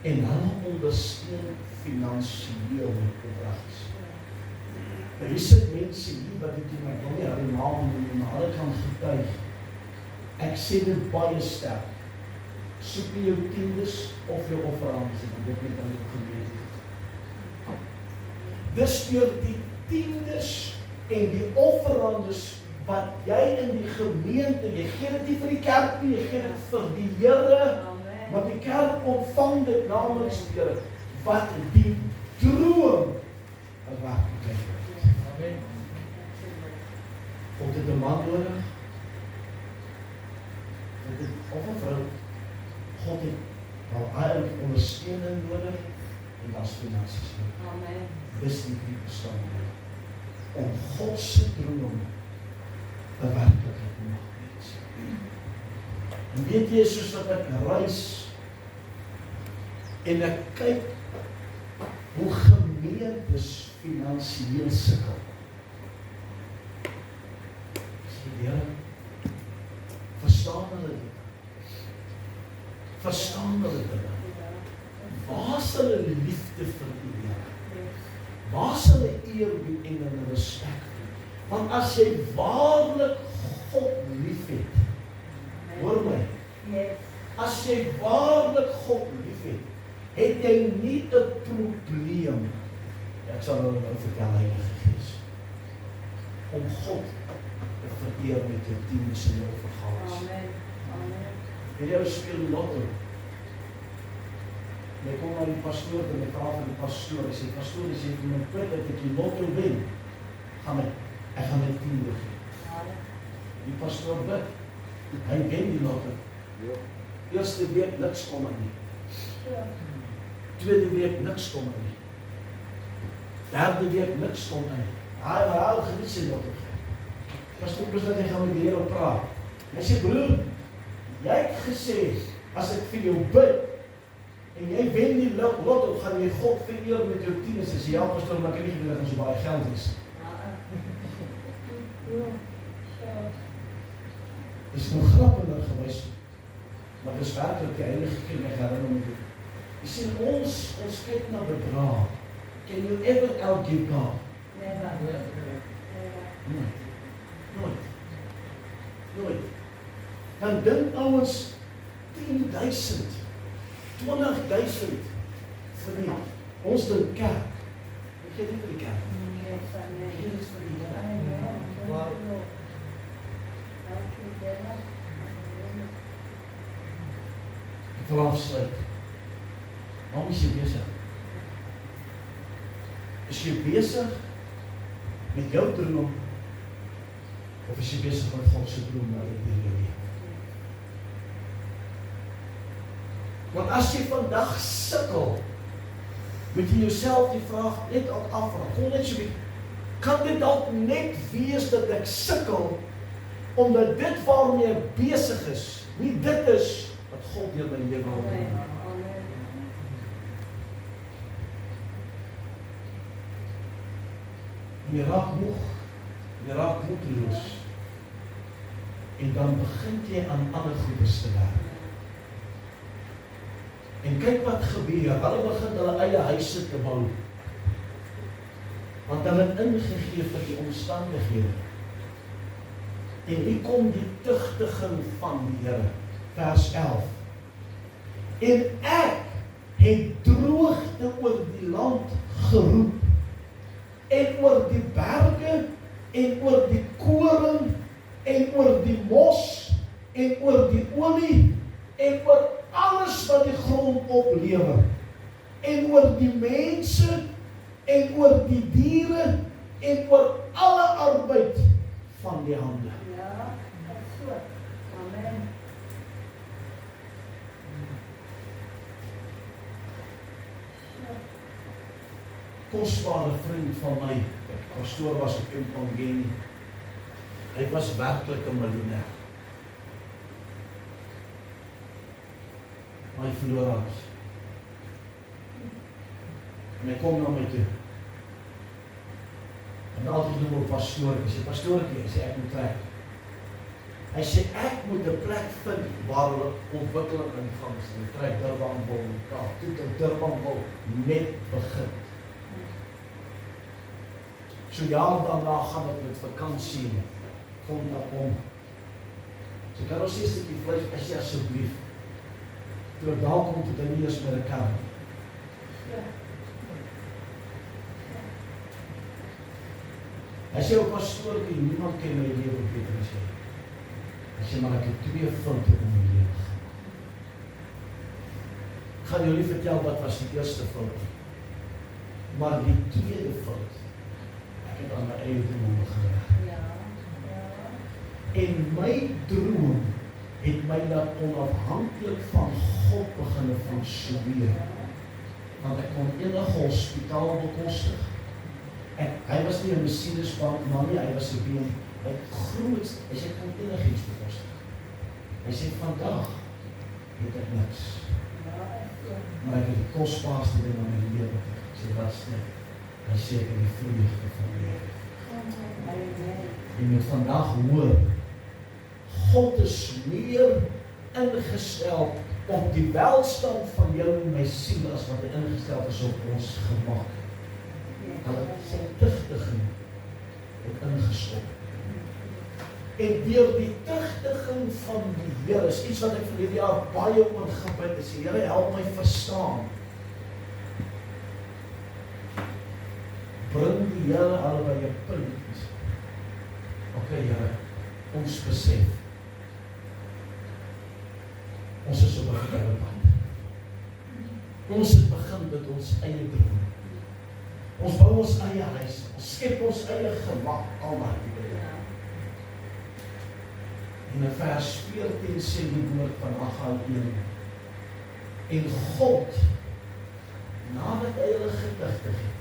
En hulle ondersteun finansiëel met opdragtes. Hier sit mense hier wat ek my wil nie hulle naam noem, maar hulle kan getuig. Ek sê dit baie sterk. Soek nie jou tiendes of jou offerandes, want dit net aan die gemeente. Dis deur die tiendes en die offerandes wat jy in die gemeente, jy gee dit nie vir die kerk nie, jy gee dit vir die Here, maar die kerk ontvang dit namens die Here, wat die droom as werklikheid word. Amen. God het 'n man nodig, of 'n vrou. God het wel ondersteuning nodig en daar's finansies nodig. Amen. Dis die drie bestande om God se droom 'n werklikheid te maak. En weet jy, soos wat ek reis en ek kyk hoe gemeentes finansiëel sukkel. Sê Here, verstaan hulle dit? Verstaan hulle dit? Waar is hulle liefde vir die Here? Waar is hulle eerbied en hulle respek? Want as jy waarlik God liefhet, hoor my, as jy waarlik God liefhet, het jy nie 'n probleem. Ek sal hulle nou vertel, Heilige Gees, om God te vereer met jou tiendes en jou offergawe. En jy speel die lotto. Jy kom na die pastoor en jy praat met die pastoor. Hy sê, pastoor, jy sê, my punt dat ek die lotto wen, ek gaan my tiende gee. Die pastoor bid. Hy wen die lotto. Eerste week niks kom aan nie. Tweede week niks kom aan nie. Derde week niks kom aan nie. Hy geniet sy lotto. Pastoor, dat jy gaan met die Here praat. Hy sê, broer, jy het gesê, as ek vir jou bid, en jy wen die lotto, gaan jy God vereer met jou tiendes. Hy sê, ja, pastoor, maar ek het nie geweet dat ons so baie geld is. Dit is nog grappender gewys, maar dit is werkelijk die Heilige Gees my herinner met dit. Jy sien, ons kyk na bedrag. Can you ever outgive God? Nooit. Dan dink ouens 10.000, 20.000 vir die, ons dink kerk. Ek gee nie vir die kerk. Ek gee dit vir die Here. Ek wil afsluit. Waarom is jy besig? Is jy besig met jou droom, of is jy besig met God se droom wat jy in jou lewe? Want as jy vandag sukkel, moet jy jouself die vraag net afvra, kom net so bietjie, kan dit dalk net wees dat ek sukkel, omdat dit waarmee ek besig is, nie dit is wat God deur my lewe wil doen. Jy raak moeg, jy raak moedeloos, en dan begin jy aan ander goedes te werk. En kyk wat gebeur, hulle begin hulle eie huise te bou, want hulle het ingegee vir die omstandighede. En hier kom die tugtiging van die Here, vers 11. En ek het droogte oor die land geroep, en oor die berge, en oor die koring, en oor die mos, en oor die olie, en oor alles wat die grond oplewer, en oor die mense, en oor die diere, en oor alle arbeid van die hande. Ja, dat is so. Amen. Kostbare vriend van my, pastoor was op Empangeni. Hy was werklik 'n miljonair. Maar hy verloor alles. En hy kom na my toe. En altyd noem my pastoor, hy sê, pastoorkie, hy sê, ek moet trek. Hy sê, ek moet 'n plek vind waar hulle ontwikkeling ingang is. Hy trek Durbanville, Kaap, toe tot Durbanville net begin. So jaar daarna gaan ek met vakansie, kom daar om. So kan ons sê die vlees, as jy asseblief, toe ek daar kom, toe hy nie eens met 'n kar. Hy sê, o pastoor, niemand ken my lewe beter as jy. Hy sê, maar ek het 2 foute in my lewe. Ek gaan jullie vertel wat was die eerste fout. Maar die tweede fout, ek het aan my eie droom gewerk. En my droom het my dan onafhanklik van God begin funksioneer. Want ek kon enige hospitaal bekostig. En hy was nie 'n Mercedesbank man nie, hy was 'n been. Hy groot, hy sê, kon enigiets bekostig. Hy sê, vandag het ek niks. Maar ek het die kostbaarste ding aan my lewe. Hy sê, wat is dit? Hy sê, ek het die vreugde van lewe. Jy moet vandag hoor, God is meer ingestel op die welstand van jou en my siel as wat hy ingestel is op ons gemak. Hulle sy tugtiging het ingestop. En deur die tugtiging van die Here, is iets wat ek vir hierdie jaar baie oor gebid is, die Here help my verstaan. Bring die Here albei 'n punt. Okay, Here, ons besef, ons is op 'n verkeerde pad. Ons het begin met ons eie droom. Ons bou ons eie huis, ons skep ons eie gemak, al daai tipe dinge. En in vers 14 sê die woord van Haggai 1, en God, nadat hy hulle getugtig het,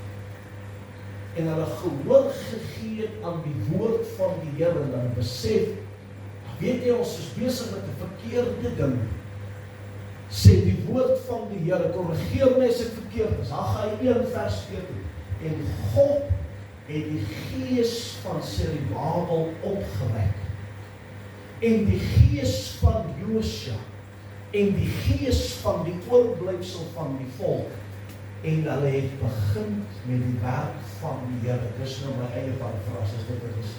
en hulle gehoor gegee het aan die woord van die Here, dan besef, weet jy, ons is besig met 'n verkeerde ding, sê die woord van die Here, korrigeer my as ek verkeerd is, Haggai 1 vers 14, en God het die gees van Zerubabel opgewek, en die gees van Josua, en die gees van die oorblyfsel van die volk, en hulle het begin met die werk van die Here. Dis nou my eie parafrase, as dit is.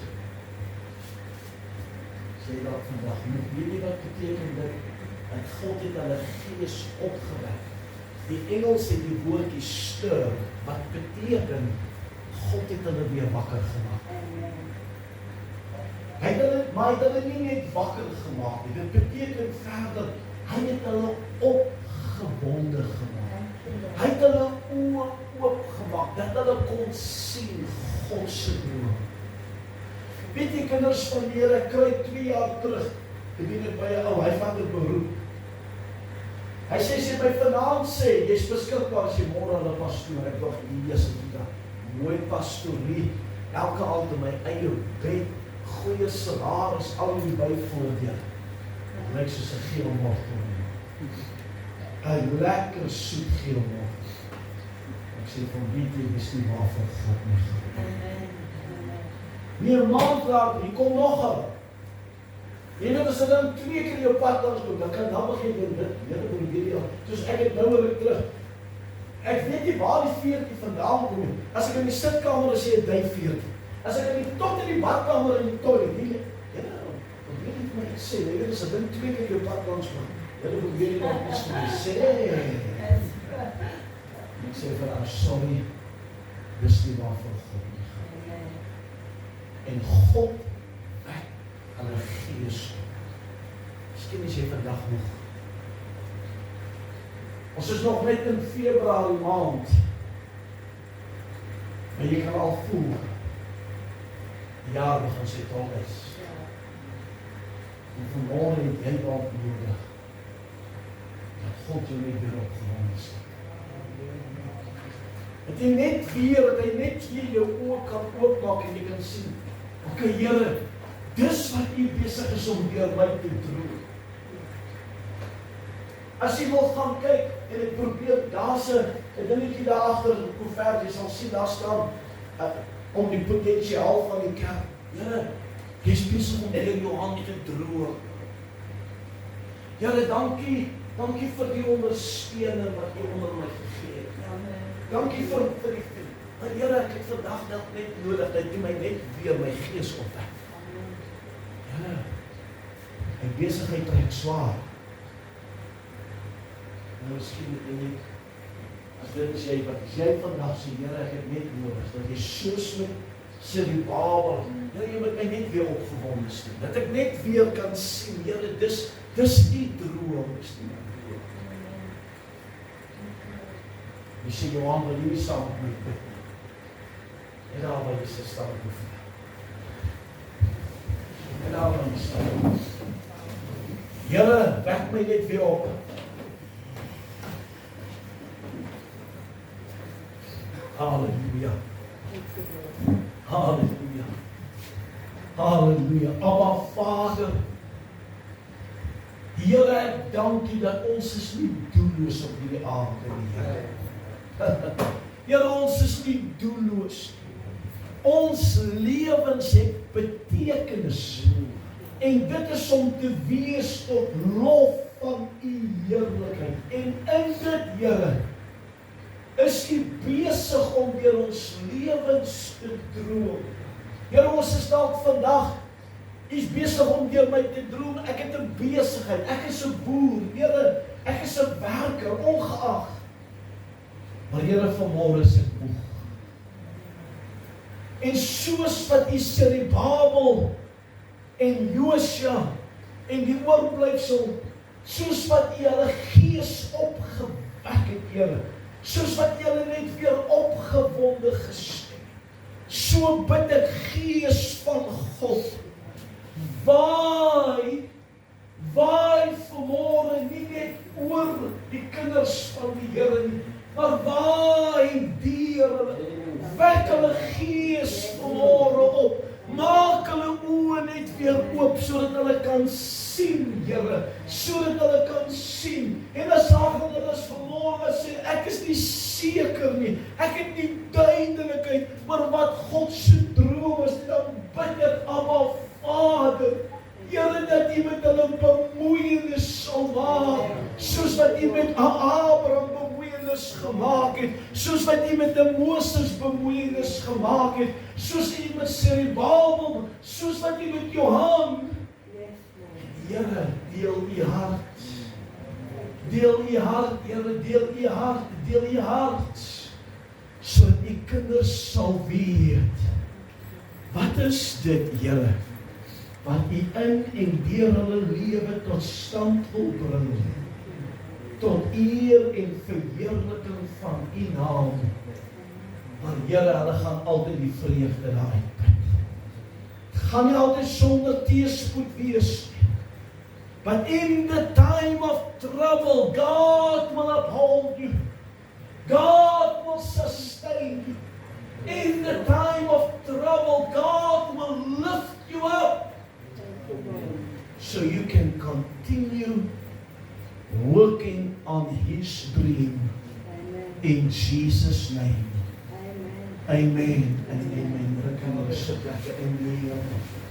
Sê dat vandag, weet jy wat beteken dit? Dat God het hulle gees opgewek. Die Engels het die woordjie stir, wat beteken, God het hulle weer wakker gemaak. Hy het hulle, maar hy het hulle nie net wakker gemaak, dit beteken verder, hy het hulle opgewonde gemaak. die kinders van die Here kry 2 jaar terug. Ek weet dit by 'n ou, hy vat 'n beroep. Hy sê, as jy my vanaand sê, jy's beskikbaar as jy môre hulle pastoor. Ek dink, Jesus, mooi pastorie, elke aand in my eie bed, goeie salaris, al die byvoordeel. Dit lyk soos 'n geel wortel. 'n lekker soet geel wortel. Ek sê van wie dis nie waarvan God nie gaan. Nie 'n maand later, hier kom nog 'n. Jy weet as jy dan 2 keer jou pad langs loop, dan kan dan begin doen dit. Here moet hierdie soos ek het nou weer terug. Ek weet nie waar die veertjie vandaan kom nie. As ek in die sitkamer is, jy 'n duifveertjie. As ek tot in die badkamer in die toilet, wat weet jy vir my sê? Jy weet as ek dan 2 keer jou pad langs loop, Here moet hierdie nog iets vir my sê. Ek sê vir haar, sorry, dis nie waarvan God nie gaan. En God wek hulle gees op. Miskien is jy vandag nog. Ons is nog net in Februarie maand. Maar jy kan al voel, die jaar begin sy tol is. En vanmorgen het jy dalk nodig, dat God jou net weer opgewonde is. Dat hy net weer jou oë kan oopmaak en jy kan sien, oké Here, dis wat u besig is om deur my te doen. As jy wil gaan kyk, en ek probeer, daar's 'n dingetjie daar agter, hoe ver jy sal sien, daar staan, om die potensiaal van die kerk. Here, jy's besig om deur jou hand te droom. Here, dankie vir die ondersteuning wat jy onder my gegee het. Dankie vir die maar Here, ek het vandag net nodig, dat jy my net weer my gees opwek. Here, en besigheid trek swaar. Nou miskien moet jy nie, as dit is jy vandag sê, Here, ek het net nodig, dat jy soos met Zerubbabel, Here, jy moet my net weer opgewonde sien, dat ek net weer kan sien, Here, dis die droom, dis die droom. Jy sê, Johan, wil jy saam met my bid? En daar wil jy sy staan oefen. En daar wil jy staan. Here, wek my net weer op. Halleluja. Halleluja. Halleluja. Abba Vader. Here, ek dank U dat ons is nie doelloos op hierdie aand in die Here. Here, ons is nie doelloos. Ons lewens het betekenis. En dit is om te wees tot lof van U heerlikheid. En in dit, Here, is U besig om deur ons lewens te droom. Here, ons is dalk vandag, U is besig om deur my te droom. Ek het 'n besigheid, ek is 'n boer, Here, ek is 'n werker, ongeag. Maar Here, vanmôre is ek moeg. En soos wat U Zerubbabel en Josua en die oorblyfsel, soos wat U hulle gees opgewek het, Here, soos wat jy hulle net weer opgewonde gestem het. So bid ek, Gees van God, waai vanmôre nie net oor die kinders van die Here nie, maar waai deur hulle, wek hulle gees vanmôre op, maak hulle oë net weer oop, sodat hulle kan sien, Here, sodat hulle kan sien. En as hulle is vanmôre sê, ek is nie seker nie, ek het nie duidelikheid, maar wat God se droom is, dan bid ek, Abba Vader, Here, dat U met hulle bemoeienis sal maak, soos wat U met Abraham bemoeienis gemaak het, soos wat U met Moses bemoeienis gemaak het, soos U met Zerubbabel, soos wat U met Johan. Here, deel U hart. Deel U hart, Here, deel U hart, deel U hart, sodat U kinders sal weet. Wat is dit, Here, wat U in en deur hulle lewe tot stand wil bring, tot eer en verheerliking van U naam. Maar Here, hulle gaan altyd die vreugde daar uitput. gaan nie altyd sonder teëspoed wees nie. But in the time of trouble, God will uphold you. God will sustain you. In the time of trouble, God will lift you up so you can continue working on His dream. In Jesus' name. Amen and amen. Amen.